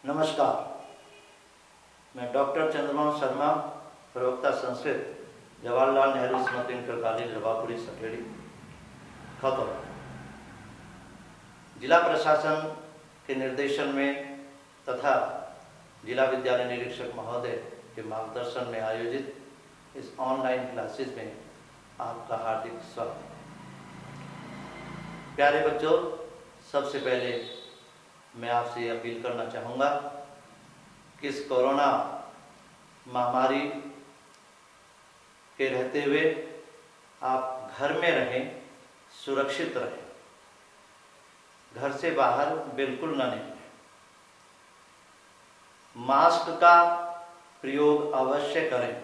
नमस्कार, मैं डॉक्टर चंद्रमोहन शर्मा, प्रवक्ता संस्कृत, जवाहरलाल नेहरू स्मृति इंटर कॉलेज रवापुरी सखेड़ी, खतौरा। जिला प्रशासन के निर्देशन में तथा जिला विद्यालय निरीक्षक महोदय के मार्गदर्शन में आयोजित इस ऑनलाइन क्लासेस में आपका हार्दिक स्वागत। प्यारे बच्चों, सबसे पहले मैं आपसे ये अपील करना चाहूँगा कि इस कोरोना महामारी के रहते हुए आप घर में रहें, सुरक्षित रहें, घर से बाहर बिल्कुल न निकलें। मास्क का प्रयोग अवश्य करें।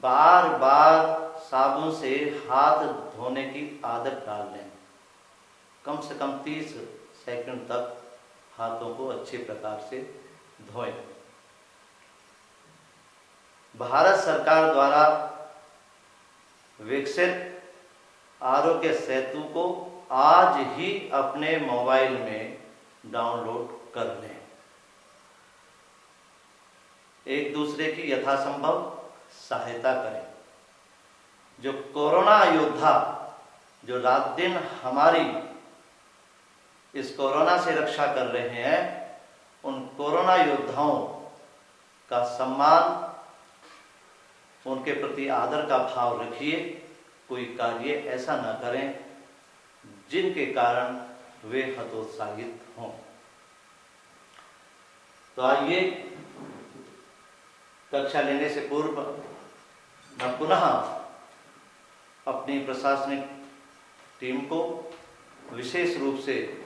बार बार साबुन से हाथ धोने की आदत डाल लें। कम से कम 30 सेकंड तक हाथों को अच्छे प्रकार से धोएं। भारत सरकार द्वारा विकसित आरोग्य सेतु को आज ही अपने मोबाइल में डाउनलोड कर लें। एक दूसरे की यथासंभव सहायता करें। जो कोरोना योद्धा जो रात दिन हमारी इस कोरोना से रक्षा कर रहे हैं, उन कोरोना योद्धाओं का सम्मान, उनके प्रति आदर का भाव रखिए। कोई कार्य ऐसा न करें जिनके कारण वे हतोत्साहित हों। तो आइए, कक्षा लेने से पूर्व मैं पुनः अपनी प्रशासनिक टीम को, विशेष रूप से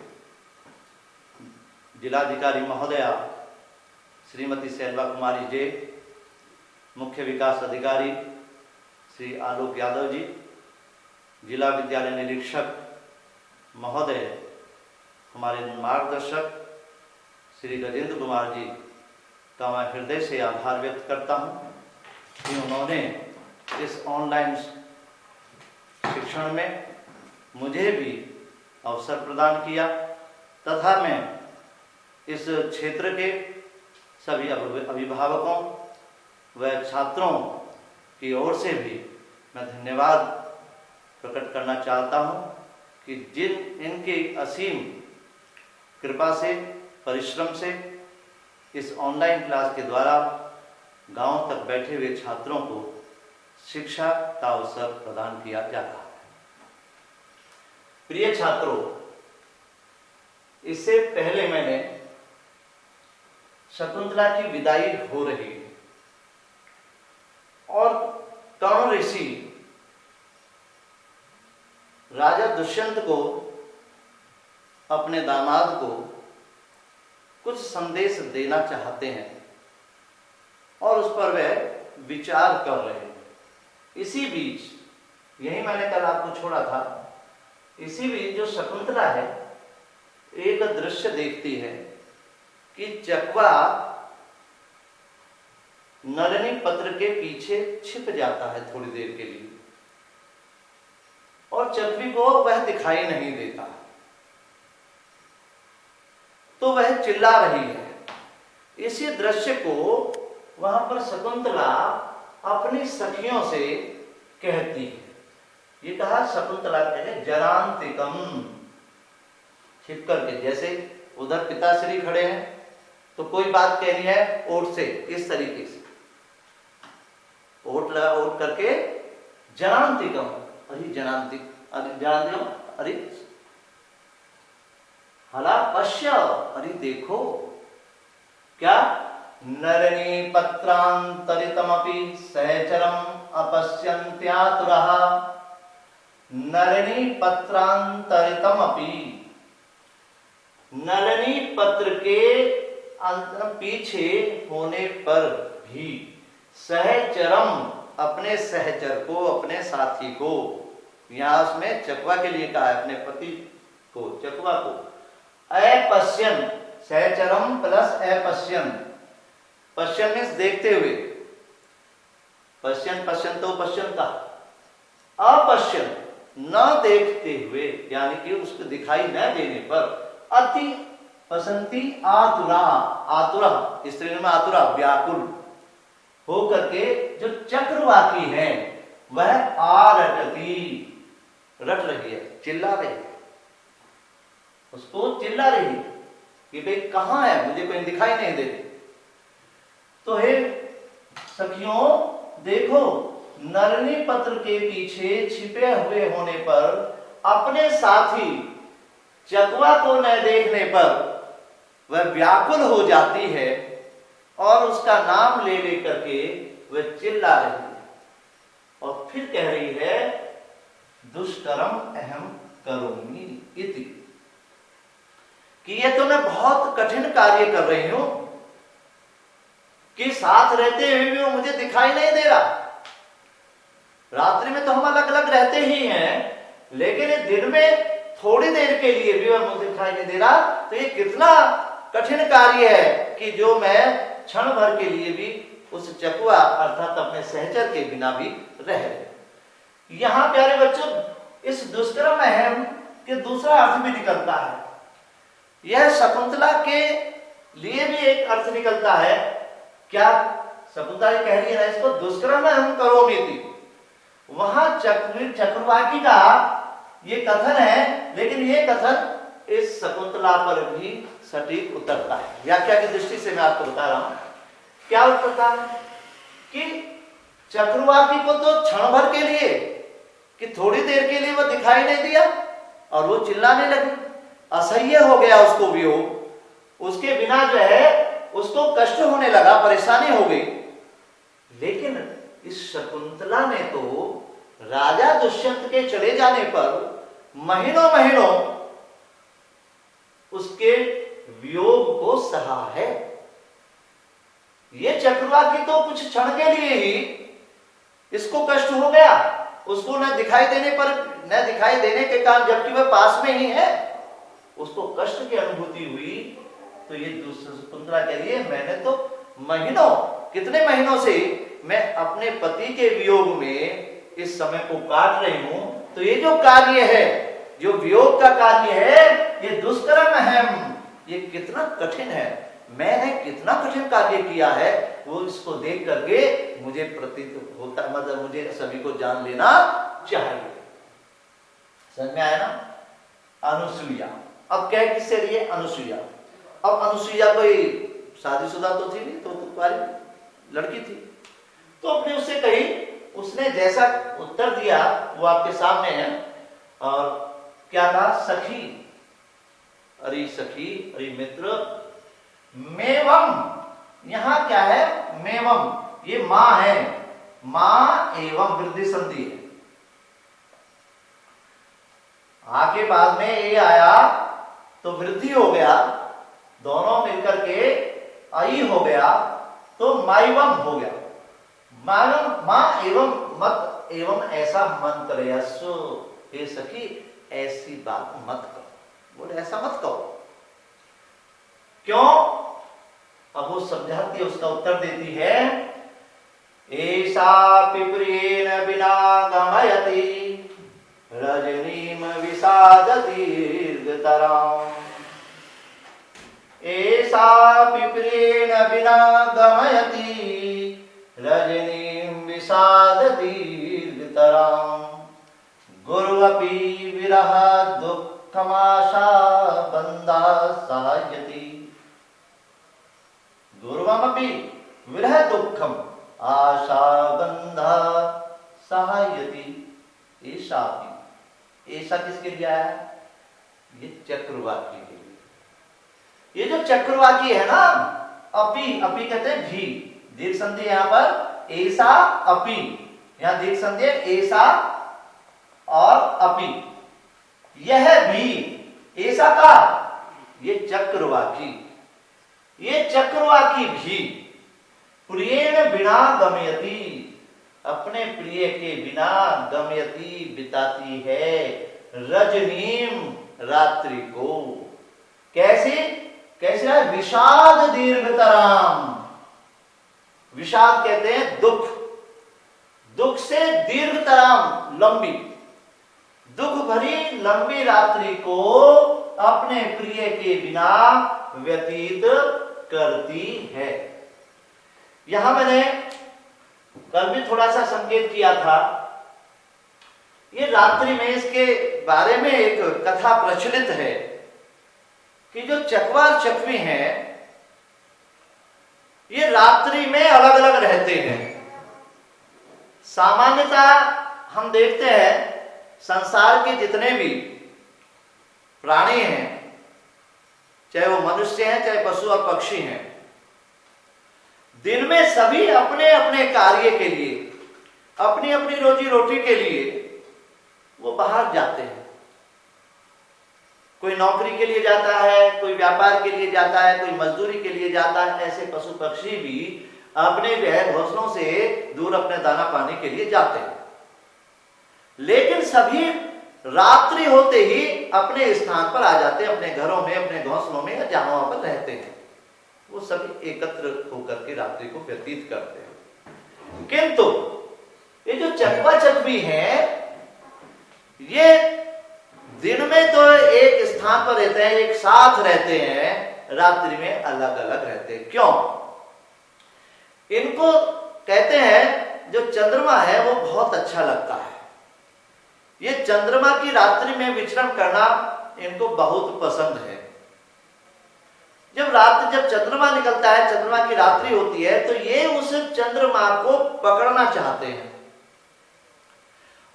जिलाधिकारी महोदया श्रीमती सेल्वा कुमारी जे, मुख्य विकास अधिकारी श्री आलोक यादव जी, जिला विद्यालय निरीक्षक महोदय, हमारे मार्गदर्शक श्री गजेंद्र कुमार जी का मैं हृदय से आभार व्यक्त करता हूँ कि उन्होंने इस ऑनलाइन शिक्षण में मुझे भी अवसर प्रदान किया तथा मैं इस क्षेत्र के सभी अभिभावकों व छात्रों की ओर से भी मैं धन्यवाद प्रकट करना चाहता हूं कि जिन इनकी असीम कृपा से, परिश्रम से इस ऑनलाइन क्लास के द्वारा गांव तक बैठे हुए छात्रों को शिक्षा का अवसर प्रदान किया जा रहा है। प्रिय छात्रों, इससे पहले मैंने शकुंतला की विदाई हो रही है और कर्ण ऋषि राजा दुष्यंत को, अपने दामाद को कुछ संदेश देना चाहते हैं और उस पर वह विचार कर रहे हैं। इसी बीच, यही मैंने कल आपको छोड़ा था, इसी बीच जो शकुंतला है एक दृश्य देखती है कि चकवा नलिनी पत्र के पीछे छिप जाता है थोड़ी देर के लिए और चकवी को वह दिखाई नहीं देता, तो वह चिल्ला रही है। इसी दृश्य को वहां पर शकुंतला अपनी सखियों से कहती है। ये कहा शकुंतला कहते जरांतिकम, छिप करके, जैसे उधर पिताश्री खड़े हैं तो कोई बात कहनी है ओट से, इस तरीके से ओट लगा, ओट करके जनांतिकम, अरे जनांतिक, अरे जनांतिकम, अरे हला पश्य, अरे देखो क्या, नलिनी पत्रांतरितमपि सहचरम अपश्यन्त्यातुरः, नलिनी पत्रांतरितमपि, नलिनी पत्र के पीछे होने पर भी सहचरम, अपने सहचर को, अपने साथी को, यहां उसमें चकवा के लिए कहा है, अपने पति को, चकवा को, अपश्यन, सहचरम प्लस अपश्यन, पश्यन में देखते हुए, पश्यन, पश्यन तो पश्यन का, अपश्यन न देखते हुए, यानी कि उसको दिखाई न देने पर, अति पसंती आतुरा, आतुरा स्त्रीलिंग में आतुरा व्याकुल हो करके जो चक्रवाकी है वह आरटती, रट रही है, चिल्ला रही है, उसको चिल्ला रही है कि भाई कहां है, मुझे कोई दिखाई नहीं दे रही। तो हे सखियों देखो, नरनी पत्र के पीछे छिपे हुए होने पर अपने साथी चकवा को न देखने पर वह व्याकुल हो जाती है और उसका नाम ले लेकर के वह चिल्ला रही है और फिर कह रही है दुष्कर्म अहम करोमि इति, कि ये तो मैं बहुत कठिन कार्य कर रही हूं कि साथ रहते हुए भी वो मुझे दिखाई नहीं दे रहा। रात्रि में तो हम अलग अलग रहते ही हैं, लेकिन दिन में थोड़ी देर के लिए भी वह मुझे दिखाई नहीं दे रहा। तो ये कितना कठिन कार्य है कि जो मैं क्षण भर के लिए भी उस चकवा अर्थात अपने सहचर के बिना भी रह रहे। यहां प्यारे बच्चों इस दुष्कर्म अहम के दूसरा अर्थ भी निकलता है। यह शकुंतला के लिए भी एक अर्थ निकलता है। क्या शकुंतला कह रही है ना इसको दुष्कर्म अहम करोमि इति, वहां चक्रवाकी का ये कथन है, लेकिन ये कथन इस शकुंतला पर भी सटीक उतरता है। व्याख्या की दृष्टि से मैं आपको बता रहा हूं क्या उतरता है कि चक्रवाकी को तो क्षण भर के लिए कि थोड़ी देर के लिए वो दिखाई नहीं दिया और वो चिल्लाने लगी, असह्य हो गया उसको वियोग, उसके बिना जो है उसको कष्ट होने लगा, परेशानी हो गई। लेकिन इस शकुंतला ने तो राजा दुष्यंत के चले जाने पर महीनों महीनों उसके वियोग को सहा है। ये चक्रवाकी तो कुछ क्षण के लिए ही इसको कष्ट हो गया, उसको न दिखाई देने के कारण, जबकि वह पास में ही है, उसको कष्ट की अनुभूति हुई। तो ये शकुंतला कह रही है मैंने तो महीनों, कितने महीनों से मैं अपने पति के वियोग में इस समय को काट रही हूं। तो ये जो कार्य है, जो वियोग का कार्य है, ये दुष्कर्म अहम, ये कितना कठिन है, मैंने कितना कठिन कार्य किया है, वो इसको देख करके मुझे प्रतीत होता, मतलब मुझे सभी को जान लेना चाहिए। समझ में आया ना? अनुसुईया, अब क्या किससे रही है? अनुसुईया। अब अनुसुईया कोई शादीशुदा तो थी नहीं, तो तुम्हारी लड़की थी, तो अपने उससे कही, उसने जैसा उत्तर दिया वो आपके सामने है। और क्या कहा? सखी, अरे सखी, अरे मित्र, मेवम, यहां क्या है? मेवम, ये मां है, मां एवं वृद्धि संधि है, आके बाद में ये आया तो वृद्धि हो गया, दोनों मिलकर के आई हो गया तो माइवम हो गया। मां एवं मत एवं ऐसा मन करे, हे सखी ऐसी बात मत करो, बोले ऐसा मत कहो। क्यों? अब वो समझाती है, उसका उत्तर देती है, ऐसा पिप्रियेण बिना गमयति रजनीम विषाद दीर्घतराम्, ऐसा पिप्रियेण बिना गमयति रजनीम विषाद दीर्घतराम्, गुर्वपि विरह दुःखमाशा बन्धा सहायति, गुर्वमपि विरह दुःखम आशा बंधा सहायति। ऐसा भी, ऐसा किसके लिए आया? ये चक्रवाकी के लिए। ये जो चक्रवाकी है ना, अपी, अपी कहते हैं भी, दीर्घ संधि यहां पर ऐसा अपी, यहां दीर्घ संधि ऐसा और अपी, यह भी, ऐसा का ये चक्रवाकी, ये चक्रवाकी भी प्रियेण बिना गमयति, अपने प्रिय के बिना गमयति बिताती है, रजनीम रात्रि को। कैसे? कैसे है? विषाद दीर्घतराम, विषाद कहते हैं दुख, दुख से दीर्घतराम लंबी, दुख भरी लंबी रात्रि को अपने प्रिय के बिना व्यतीत करती है। यहां मैंने कल भी थोड़ा सा संकेत किया था, ये रात्रि में इसके बारे में एक कथा प्रचलित है कि जो चकवार चकवी हैं ये रात्रि में अलग अलग रहते हैं। सामान्यतः हम देखते हैं संसार के जितने भी प्राणी हैं, चाहे वो मनुष्य हैं चाहे पशु और पक्षी हैं, दिन में सभी अपने अपने कार्य के लिए, अपनी अपनी रोजी रोटी के लिए वो बाहर जाते हैं। कोई नौकरी के लिए जाता है, कोई व्यापार के लिए जाता है, कोई मजदूरी के लिए जाता है। ऐसे पशु पक्षी भी अपने घोंसलों से दूर अपने दाना पानी के लिए जाते हैं। लेकिन सभी रात्रि होते ही अपने स्थान पर आ जाते हैं, अपने घरों में, अपने घोंसलों में या जहां पर रहते हैं। वो सभी एकत्र होकर के रात्रि को व्यतीत करते हैं। किंतु ये जो चकवा चकवी हैं, ये दिन में तो एक स्थान पर रहते हैं, एक साथ रहते हैं, रात्रि में अलग अलग रहते हैं। क्यों? इनको कहते हैं जो चंद्रमा है वो बहुत अच्छा लगता है। ये चंद्रमा की रात्रि में विचरण करना इनको बहुत पसंद है। जब चंद्रमा निकलता है, चंद्रमा की रात्रि होती है, तो ये उस चंद्रमा को पकड़ना चाहते हैं।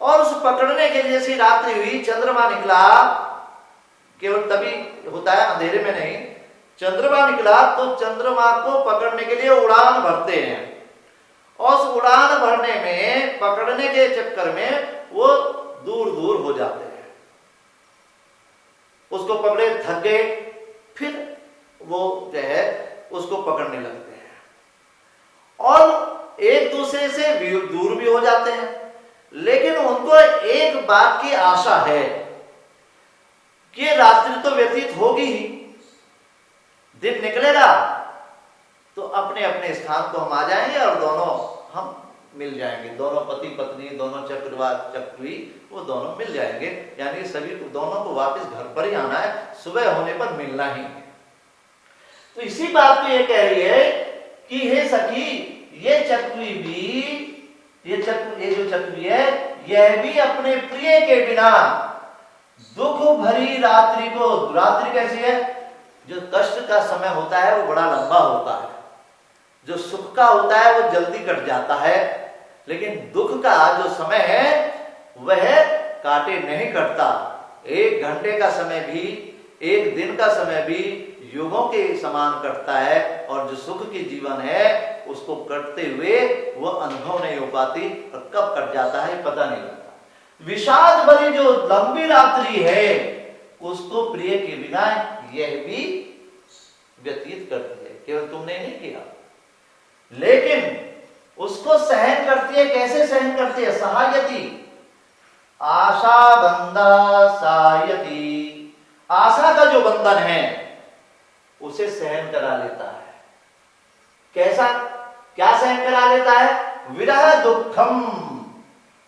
और उस पकड़ने के लिए जैसी रात्रि हुई, चंद्रमा निकला, केवल तभी होता है, अंधेरे में नहीं। चंद्रमा निकला तो चंद्रमा को पकड़ने के लिए उड़ान भरते हैं, और उस उड़ान भरने में, पकड़ने के चक्कर में वो दूर दूर हो जाते हैं। उसको पकड़े, थक गए, फिर वो जो है उसको पकड़ने लगते हैं और एक दूसरे से दूर भी हो जाते हैं। लेकिन उनको एक बात की आशा है कि रात्रि तो व्यतीत होगी ही, दिन निकलेगा तो अपने अपने स्थान को हम आ जाएंगे और दोनों हम मिल जाएंगे। दोनों पति पत्नी, दोनों चकवी, वो दोनों मिल जाएंगे। यानी सभी दोनों को वापस घर पर ही आना है, सुबह होने पर मिलना ही है। तो इसी बात को ये कह रही है कि हे सखी, ये चकवी भी, ये जो चकवी है, यह भी अपने प्रिय के बिना दुख भरी रात्रि को, रात्रि कैसी है? जो कष्ट का समय होता है वो बड़ा लंबा होता है, जो सुख का होता है वो जल्दी कट जाता है, लेकिन दुख का जो समय है वह काटे नहीं कटता। 1 घंटे का समय भी, 1 दिन का समय भी युगों के समान कटता है, और जो सुख की जीवन है उसको कटते हुए वो अनुभव नहीं हो पाती, और कब कट जाता है पता नहीं लगता। विषाद भरी जो लंबी रात्रि है उसको प्रिय के बिना यह भी व्यतीत करती है। केवल तुमने नहीं किया, लेकिन उसको सहन करती है। कैसे सहन करती है? सहायती, आशा बंधा सायती। आशा का जो बंधन है उसे सहन करा लेता है। कैसा, क्या सहन करा लेता है? विरह दुखम,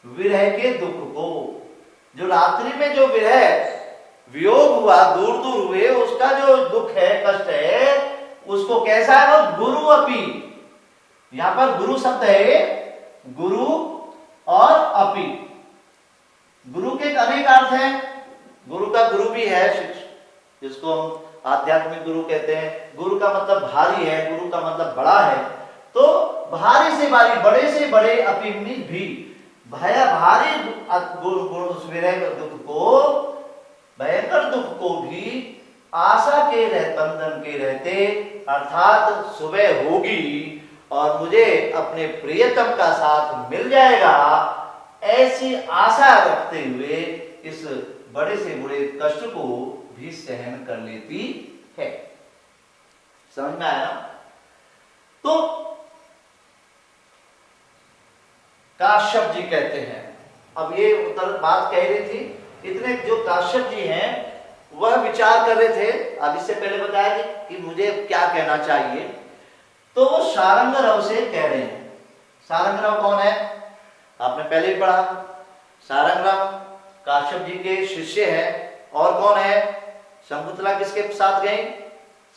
विरह के दुख को। जो रात्रि में जो विरह वियोग हुआ, दूर दूर हुए, उसका जो दुख है, कष्ट है, उसको कैसा है? वो गुरु अपी, यहां पर गुरु शब्द है, गुरु और अपी। गुरु के अनेक अर्थ हैं। गुरु का गुरु भी है, जिसको हम आध्यात्मिक गुरु कहते हैं। गुरु का मतलब भारी है, गुरु का मतलब बड़ा है। तो भारी से भारी, बड़े से बड़े अपनी भी भारी दुख को, भयंकर दुख को भी आशा के बंधन के रहते, अर्थात सुबह होगी और मुझे अपने प्रियतम का साथ मिल जाएगा, ऐसी आशा रखते हुए इस बड़े से बड़े कष्ट को भी सहन कर लेती है। समझ में आया? तो काश्यप जी कहते हैं, अब ये उत्तर बात कह रही थी, इतने जो काश्यप जी हैं वह विचार कर रहे थे। अब इससे पहले बताया कि मुझे क्या कहना चाहिए, तो वो सारंगरव से कह रहे हैं। सारंगरव कौन है? आपने पहले ही पढ़ा। सारंगरव काश्यप जी के शिष्य हैं। और कौन है? शकुंतला किसके साथ गई?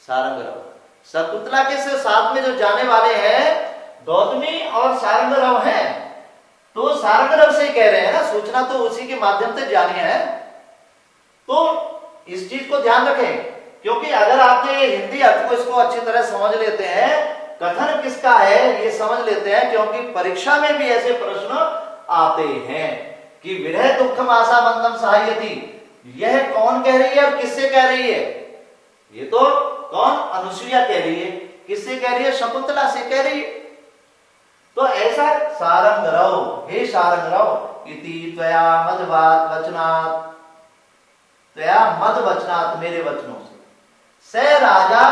सारंगरव। शकुंतला के साथ में जो जाने वाले हैं गौतमी और सारंगरव हैं, तो सारंगरव से कह रहे हैं ना, सूचना तो उसी के माध्यम से जानी है। तो इस चीज को ध्यान रखें, क्योंकि अगर आपने हिंदी अर्थ को इसको अच्छी तरह समझ लेते हैं, कथन किसका है ये समझ लेते हैं, क्योंकि परीक्षा में भी ऐसे प्रश्न आते हैं कि विरह दुखम आशा बंधम सहायती, यह कौन कह रही है और किससे कह रही है? ये तो कौन? अनुसुईया कह रही है। किससे कह रही है? शकुंतला से कह रही है। तो ऐसा सारंगरव, हे सारंगरव, इति त्वया मदवात वचनात्, त्वया मद वचनात्, मेरे वचनों से, स राजा,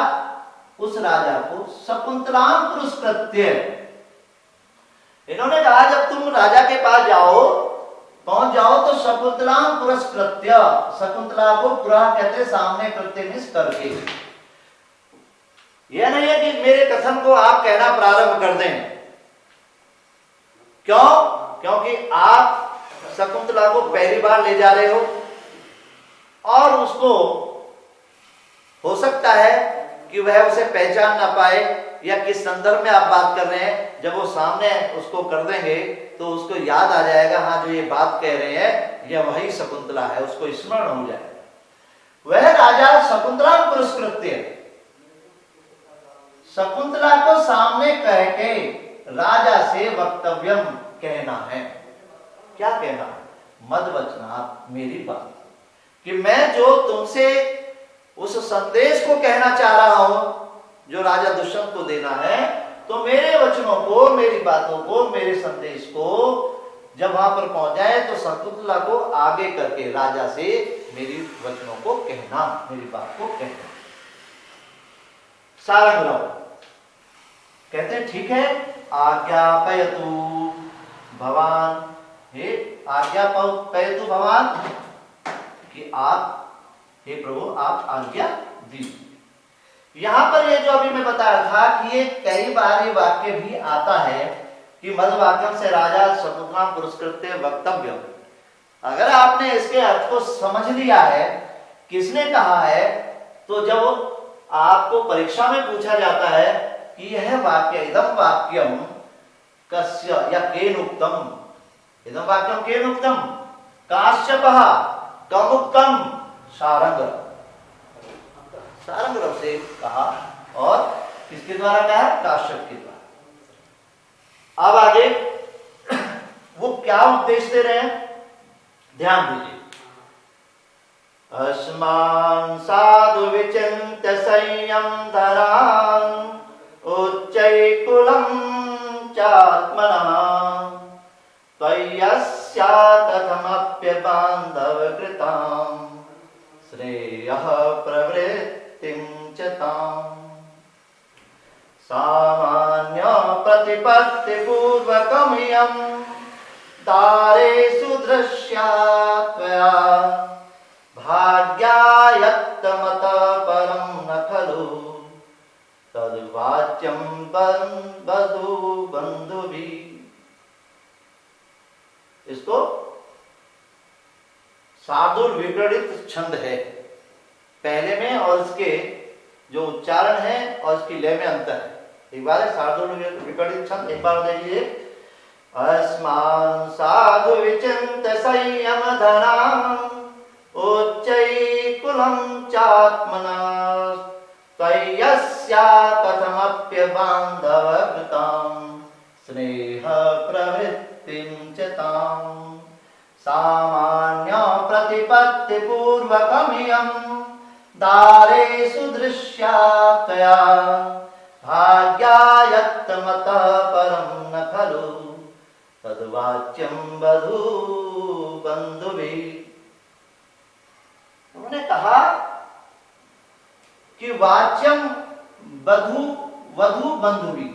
उस राजा को, शकुंतलां पुरस्कृत्य, इन्होंने कहा जब तुम राजा के पास जाओ, पहुंच जाओ, तो शकुंतलां पुरस्कृत्य, शकुंतला को पुरा कहते सामने कृत्यनिष्ठ करके। यह नहीं है कि मेरे कथन को आप कहना प्रारंभ कर दें। क्यों? क्योंकि आप शकुंतला को पहली बार ले जा रहे हो और उसको हो सकता है कि वह उसे पहचान ना पाए, या किस संदर्भ में आप बात कर रहे हैं। जब वो सामने उसको कर देंगे तो उसको याद आ जाएगा, हाँ जो ये बात कह रहे हैं यह वही शकुंतला है, उसको स्मरण हो जाएगा। वह राजा शकुंतला पुरस्कृत्य, शकुंतला को सामने कह के राजा से वक्तव्यम कहना है। क्या कहना है? मद वचनात्, मेरी बात, कि मैं जो तुमसे उस संदेश को कहना चाह रहा हूं जो राजा दुष्यंत को देना है, तो मेरे वचनों को, मेरी बातों को, मेरे संदेश को जब वहां पर पहुंच जाए तो शकुंतला को आगे करके राजा से मेरी वचनों को कहना, मेरी बात को कहना। सारंगरव कहते हैं ठीक है, आज्ञापयतु भवान, हे आज्ञापयतु भवान, कि आप, हे प्रभु आप आज्ञा दीजिए। यहां पर ये जो अभी मैं बताया था कि ये कई बार ये वाक्य भी आता है कि मदवाक्यम से राजा शकुंतला पुरस्कृत्य वक्तव्य। अगर आपने इसके अर्थ को समझ लिया है किसने कहा है, तो जब आपको परीक्षा में पूछा जाता है कि यह वाक्य, इदम वाक्यम कस्य या केन उक्तम, इदम वाक्यम केन उक्तम, काश्यपः कमुक्तम, सारंगरव, सारंगरव से कहा, और किसके द्वारा कहा? काश्यप के द्वारा। अब आगे वो क्या उपदेश दे रहे हैं, ध्यान दीजिए। अस्मान साधु विचिन्त्य संयम धरान उच्चैकुलं चात्मनः त्वय्यस्या कथमप्य बान्धवकृतां श्रेयः प्रवृत्तिं च ताम् सामान्य प्रतिपत्तिपूर्वकमियं दारेषु दृश्या त्वया भाग्यायत्तमत परं न खलु तद्वाच्यं बधू बंधुभिः। इसको शार्दूल विपरीत छंद है पहले में, और इसके जो उच्चारण है और इसकी लय में अंतर है। एक बार शार्दूल विपरीत छंद एक बार देखिए। अस्मान साधु विचिन्त्य संयम धनां उच्चैकुलं चात्मनः त्वय्यस्या कथमप्य बान्धवकृतां स्नेह प्रवृत्तिं च ताम् सामान्य प्रतिपत्तिपूर्वकमियं दारेषु दृश्या त्वया भाग्यायत्तमतः परं न खलु तद्वाच्यं वधू बंधुभिः। उन्होंने कहा कि वाच्यम वधू वधू बंधुभिः,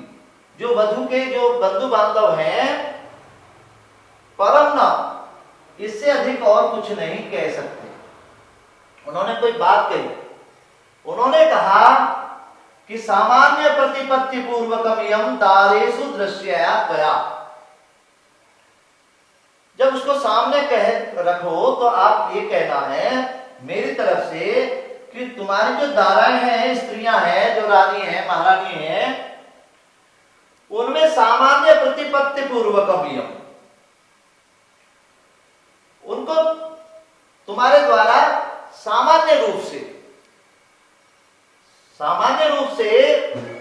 जो वधु के जो बंधु बांधव हैं, परम न, इससे अधिक और कुछ नहीं कह सकते। उन्होंने कोई बात कही, उन्होंने कहा कि सामान्य प्रतिपत्ति पूर्वकम यम दारेषु दृश्यया त्वया। जब उसको सामने कह रखो तो आप ये कहना है मेरी तरफ से कि तुम्हारी जो दाराएं हैं, स्त्रियां हैं, जो रानी हैं, महारानी हैं, उनमें सामान्य प्रतिपत्ति पूर्वकम यम, उनको तुम्हारे द्वारा सामान्य रूप से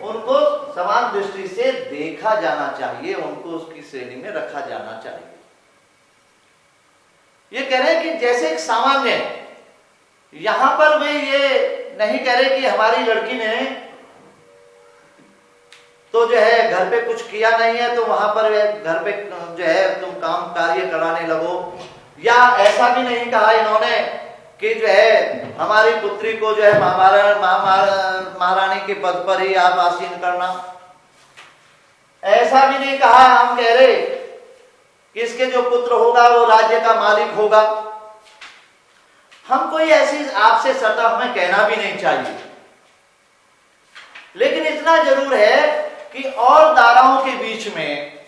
उनको समान दृष्टि से देखा जाना चाहिए, उनको उसकी श्रेणी में रखा जाना चाहिए। ये कह रहे हैं कि जैसे एक सामान्य, यहां पर वे ये नहीं कह रहे कि हमारी लड़की ने तो जो है घर पे कुछ किया नहीं है तो वहां पर घर पे जो है तुम काम कार्य कराने लगो, या ऐसा भी नहीं कहा इन्होंने कि जो है हमारी पुत्री को जो है महारानी के पद पर ही आप आसीन करना, ऐसा भी नहीं कहा। हम कह रहे कि इसके जो पुत्र होगा वो राज्य का मालिक होगा। हम कोई ऐसी आपसे सतह हमें कहना भी नहीं चाहिए, लेकिन इतना जरूर है कि और दाराओं के बीच में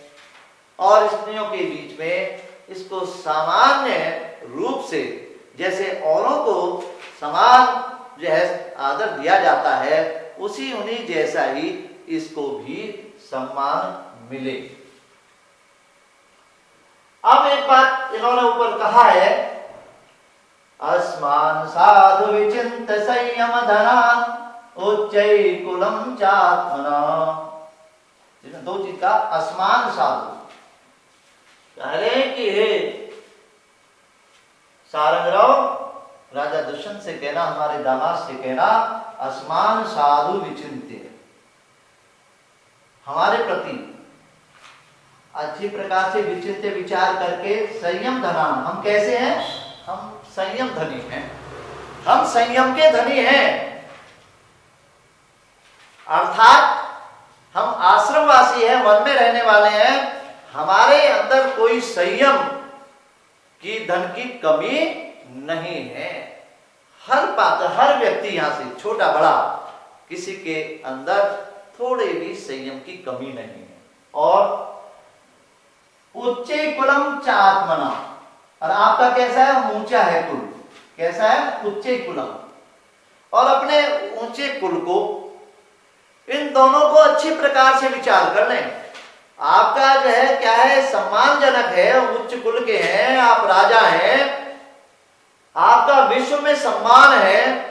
और स्त्रियों के बीच में इसको सामान्य रूप से, जैसे औरों को समान जो है आदर दिया जाता है, उसी उन्हीं जैसा ही इसको भी सम्मान मिले। अब एक बात इन्होंने ऊपर कहा है, अस्मान साधु विचिंत संयम धना उच्चै कुलम चात्मना। दो चीज का असमान साधु कह रहे कि सारंगराव राजा दुष्यंत से कहना, हमारे दामाद से कहना, असमान साधु विचिंत्य, हमारे प्रति अच्छी प्रकार से विचिंत्य विचार करके संयम धना, हम कैसे हैं, हम संयम धनी हैं, हम संयम के धनी हैं, अर्थात हम आश्रमवासी हैं, वन में रहने वाले हैं, हमारे अंदर कोई संयम की धन की कमी नहीं है। हर पात्र, हर व्यक्ति यहां से छोटा बड़ा, किसी के अंदर थोड़े भी संयम की कमी नहीं है। और उच्चे कुलम चात्मना, और आपका कैसा है, ऊंचा है कुल, कैसा है, उच्चे कुलम, और अपने ऊंचे कुल को, इन दोनों को अच्छी प्रकार से विचार कर लें। आपका जो है क्या है, सम्मानजनक है, उच्च कुल के हैं, आप राजा हैं, आपका विश्व में सम्मान है,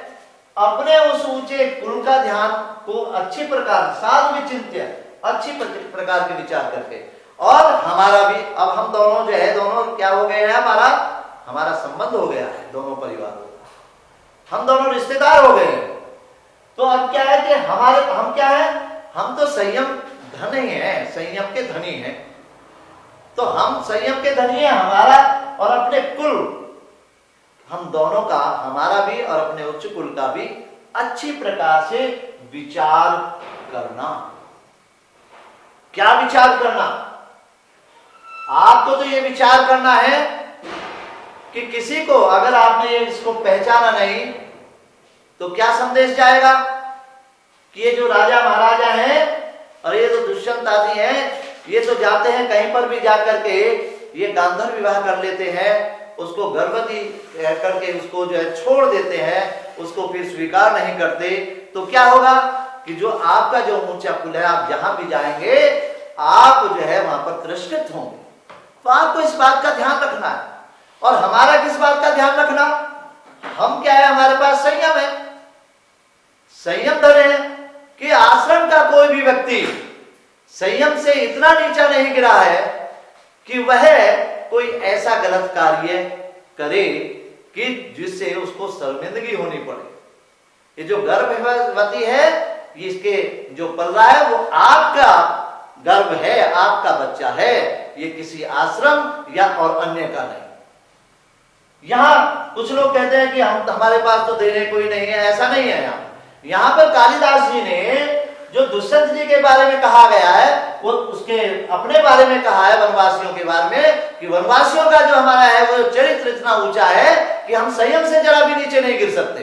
अपने उस ऊंचे कुल का ध्यान को अच्छी प्रकार साधु विचिंत्य, अच्छी प्रकार के विचार करके, और हमारा भी, अब हम दोनों जो है, दोनों क्या हो गए हैं, हमारा संबंध हो गया है, दोनों परिवारों का, हम दोनों रिश्तेदार हो गए हैं। तो अब क्या है कि हम क्या है, हम तो संयम धनी है, संयम के धनी हैं, तो हम संयम के धनी है, हमारा और अपने कुल, हम दोनों का, हमारा भी और अपने उच्च कुल का भी अच्छी प्रकार से विचार करना। क्या विचार करना, आपको तो ये विचार करना है कि किसी को अगर आपने इसको पहचाना नहीं तो क्या संदेश जाएगा कि ये जो राजा महाराजा हैं और ये तो दुष्यंत आदि हैं, ये तो जाते हैं कहीं पर भी जाकर के ये गांधर्व विवाह कर लेते हैं, उसको गर्भवती करके उसको जो है छोड़ देते हैं, उसको फिर स्वीकार नहीं करते, तो क्या होगा कि जो आपका जो ऊंचा कुल है, आप जहां भी जाएंगे आप जो है वहां पर तिरस्कृत होंगे। तो आपको इस बात का ध्यान रखना है। और हमारा किस बात का ध्यान रखना, हम क्या है, हमारे पास संयम है, संयम धरे हैं कि आश्रम का कोई भी व्यक्ति संयम से इतना नीचा नहीं गिरा है कि वह कोई ऐसा गलत कार्य करे कि जिससे उसको शर्मिंदगी होनी पड़े। ये जो गर्भवती है, इसके जो पल रहा है वो आपका गर्भ है, आपका बच्चा है, ये किसी आश्रम या और अन्य का नहीं। यहां कुछ लोग कहते हैं कि हमारे पास तो देने कोई नहीं है, ऐसा नहीं है। यहां पर कालिदास जी ने जो दुष्यंत जी के बारे में कहा गया है, वो उसके अपने बारे में कहा है, वनवासियों के बारे में, कि वनवासियों का जो हमारा है वो चरित्र इतना ऊंचा है कि हम संयम से जरा भी नीचे नहीं गिर सकते।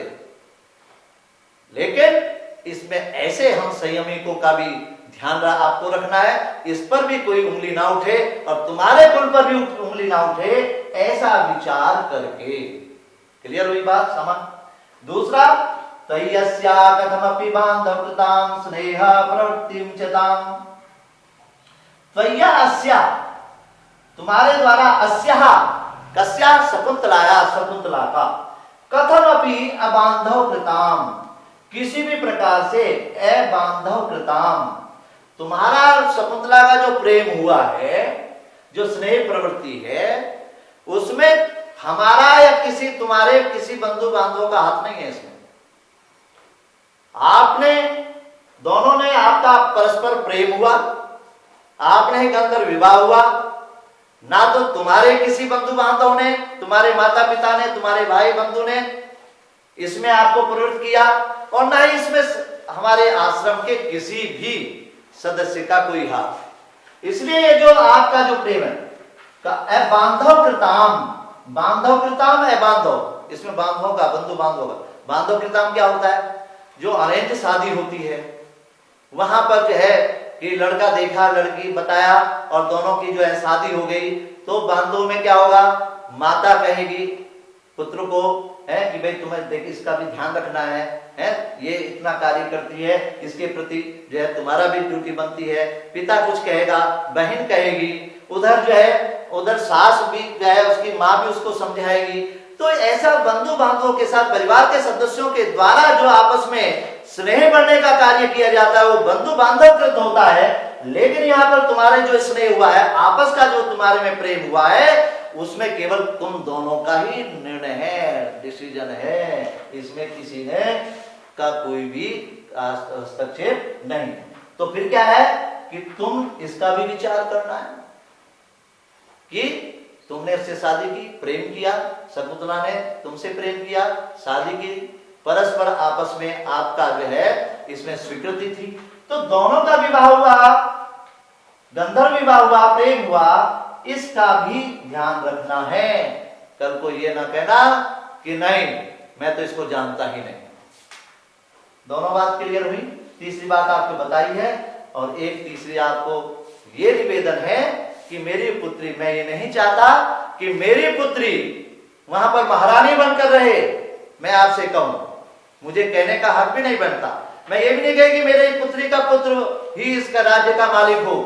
लेकिन इसमें ऐसे हम संयमिकों का भी ध्यान आपको रखना है, इस पर भी कोई उंगली ना उठे और तुम्हारे कुल पर भी उंगली ना उठे, ऐसा विचार करके। क्लियर हुई बात, समझ। दूसरा, तय्यस्या कथमपि बान्धवकृतां स्नेह प्रवृत्तिं च ताम्। त्वय्या अस्या, तुम्हारे द्वारा, अस्याः कस्या, शकुंतलाया, शकुंतला का, कथमपि अबान्धव कृताम, किसी भी प्रकार से अबान्धव कृताम, तुम्हारा शकुंतला का जो प्रेम हुआ है, जो स्नेह प्रवृत्ति है, उसमें हमारा या किसी तुम्हारे किसी बंधु बांधवों का हाथ नहीं है। इसमें आपने, दोनों ने, आपका परस्पर प्रेम हुआ, आपने गंधर्व विवाह हुआ, ना तो तुम्हारे किसी बंधु बांधव ने, तुम्हारे माता पिता ने, तुम्हारे भाई बंधु ने इसमें आपको प्रवृत्त किया, और ना ही इसमें हमारे आश्रम के किसी भी सदस्य का कोई हाथ। इसलिए ये जो आपका जो प्रेम है का बांधव कृताम, बांधव कृताम है, बांधव, इसमें बांधवों का, बंधु बांधवों का, बांधव कृताम क्या होता है? जो अरेंज शादी होती है, वहां पर जो है कि लड़का देखा, लड़की बताया, और दोनों की जो है शादी हो गई, तो बांधवों में क्या होगा? माता कहेगी पुत्र को, है कि भाई तुम्हें देख, इसका भी ध्यान रखना है, ये इतना कार्य करती है, इसके प्रति जो है तुम्हारा भी ड्यूटी बनती है। पिता कुछ कहेगा, बहन कहेगी, उधर जो है, उधर सास भी जो है, उसकी माँ भी उसको समझाएगी। तो ऐसा बंधु बांधवों के साथ, परिवार के सदस्यों के द्वारा जो आपस में स्नेह बढ़ने का कार्य किया जाता है, वो बंधु बांधव कृत होता है। लेकिन यहाँ पर तुम्हारे जो स्नेह हुआ है, आपस का जो तुम्हारे में प्रेम हुआ है, उसमें केवल तुम दोनों का ही निर्णय है, डिसीजन है, इसमें किसी ने का कोई भी हस्तक्षेप नहीं। तो फिर क्या है कि तुम इसका भी विचार करना है कि तुमने उससे शादी की, प्रेम किया, शकुंतला ने तुमसे प्रेम किया, शादी की, परस्पर आपस में आपका जो है इसमें स्वीकृति थी, तो दोनों का विवाह हुआ, गंधर्व विवाह हुआ, प्रेम हुआ, इसका भी ध्यान रखना है। कल को ये ना कहना कि नहीं, मैं तो इसको जानता ही नहीं। दोनों बात क्लियर हुई। तीसरी बात आपको बताई है, और एक तीसरी आपको ये निवेदन है कि मेरी पुत्री, मैं ये नहीं चाहता कि मेरी पुत्री वहां पर महारानी बनकर रहे। मैं आपसे कहूं, मुझे कहने का हक भी नहीं बनता, मैं ये भी नहीं कहे कि मेरी पुत्री का पुत्र ही इसका राज्य का मालिक हो,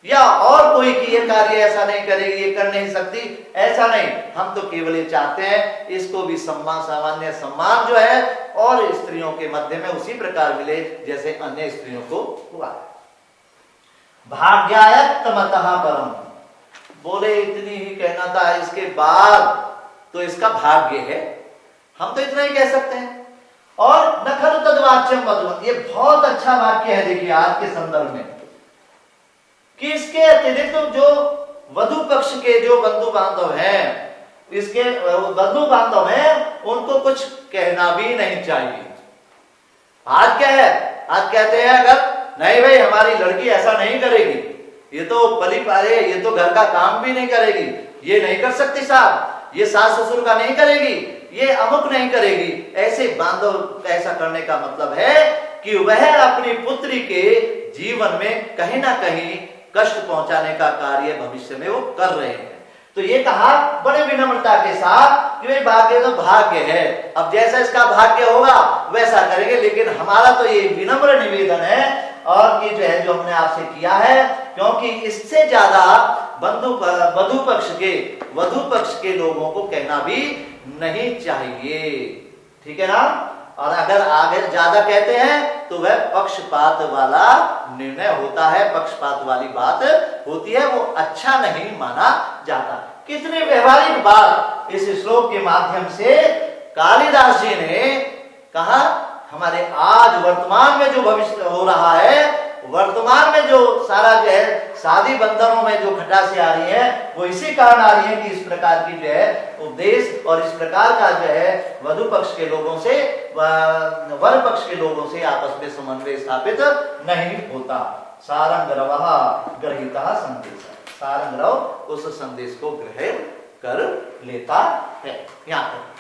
या और कोई कि ये कार्य ऐसा नहीं करेगी, ये कर नहीं सकती, ऐसा नहीं। हम तो केवल ये चाहते हैं इसको भी सम्मान, सामान्य सम्मान जो है और स्त्रियों के मध्य में उसी प्रकार मिले जैसे अन्य स्त्रियों को हुआ है। भाग्यायत्तमतः परम, बोले इतनी ही कहना था, इसके बाद तो इसका भाग्य है, हम तो इतना ही कह सकते हैं। और न खलु तद्वाच्यम वधूवत्, ये बहुत अच्छा वाक्य है, देखिए आज के संदर्भ में, कि इसके अतिरिक्त जो वधु पक्ष के जो बंधु बांधव हैं, इसके बंधु बांधव हैं, उनको कुछ कहना भी नहीं चाहिए। आज क्या है, आज कहते हैं अगर नहीं भाई हमारी लड़की ऐसा नहीं करेगी, ये तो पली पाले, ये तो घर का काम भी नहीं करेगी, ये नहीं कर सकती साहब, ये सास ससुर का नहीं करेगी, ये अमुक नहीं करेगी, ऐसे बांधव ऐसा करने का मतलब है कि वह अपनी पुत्री के जीवन में कहीं ना कहीं कष्ट पहुंचाने का कार्य भविष्य में वो कर रहे हैं। तो ये कहा बड़े विनम्रता के साथ कि भाग्य तो भाग्य है, अब जैसा इसका भाग्य होगा वैसा करेंगे, लेकिन हमारा तो ये विनम्र निवेदन है और ये जो है जो हमने आपसे किया है, क्योंकि इससे ज्यादा वधु पक्ष के लोगों को कहना भी नहीं चाहिए, ठीक है ना। और अगर आगे ज्यादा कहते हैं तो वह पक्षपात वाला निर्णय होता है, पक्षपात वाली बात होती है, वो अच्छा नहीं माना जाता। कितनी व्यवहारिक बात इस श्लोक के माध्यम से कालिदास जी ने कहा। हमारे आज वर्तमान में जो भविष्य हो रहा है, वर्तमान में जो सारा जो है शादी बंधनों में जो खटासे आ रही है, वो इसी कारण आ रही है कि इस प्रकार की जो है उपदेश और इस प्रकार का जो है वधु पक्ष के लोगों से वर पक्ष के लोगों से आपस में समन्वय स्थापित नहीं होता। सारंगरवः ग्रहीतः संदेश, सारंगरव उस संदेश को ग्रहण कर लेता है। यहाँ पर